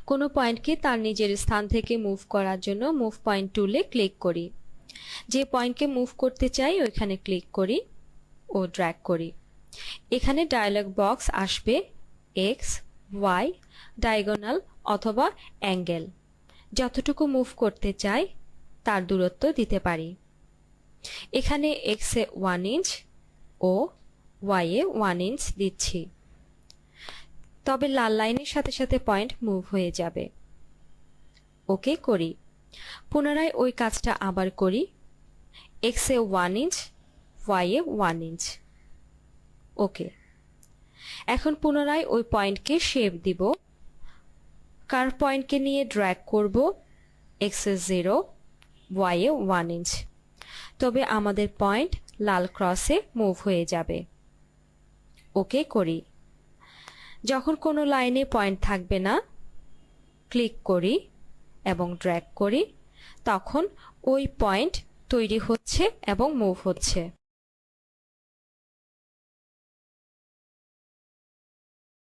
কোনো পয়েন্টকে তার নিজের স্থান থেকে মুভ করার জন্য মুভ পয়েন্ট টুলে ক্লিক করি। যে পয়েন্টকে মুভ করতে চাই ওইখানে ক্লিক করি ও ড্র্যাগ করি। এখানে ডায়লগ বক্স আসবে এক্স, ওয়াই, ডায়াগোনাল অথবা অ্যাঙ্গেল। যতটুকু মুভ করতে চাই তার দূরত্ব দিতে পারি। এখানে x A 1 inch O Y A 1 inch দিচ্ছি। তবে লাল লাইনের সাথে সাথে পয়েন্ট মুভ হয়ে যাবে। ওকে করি। পুনরায় ওই কাজটা আবার করি। X A 1 inch, Y A 1 inch. ওকে। এখন পুনরায় ওই পয়েন্টকে শেপ দিব। কার্ভ পয়েন্টকে নিয়ে ড্র্যাগ করব x A 0, Y A 1 inch. তবে আমাদের পয়েন্ট লাল ক্রসে মুভ হয়ে যাবে। ওকে করি। যখন কোনো লাইনে পয়েন্ট থাকবে না ক্লিক করি এবং ড্র্যাগ করি, তখন ওই পয়েন্ট তৈরি হচ্ছে এবং মুভ হচ্ছে।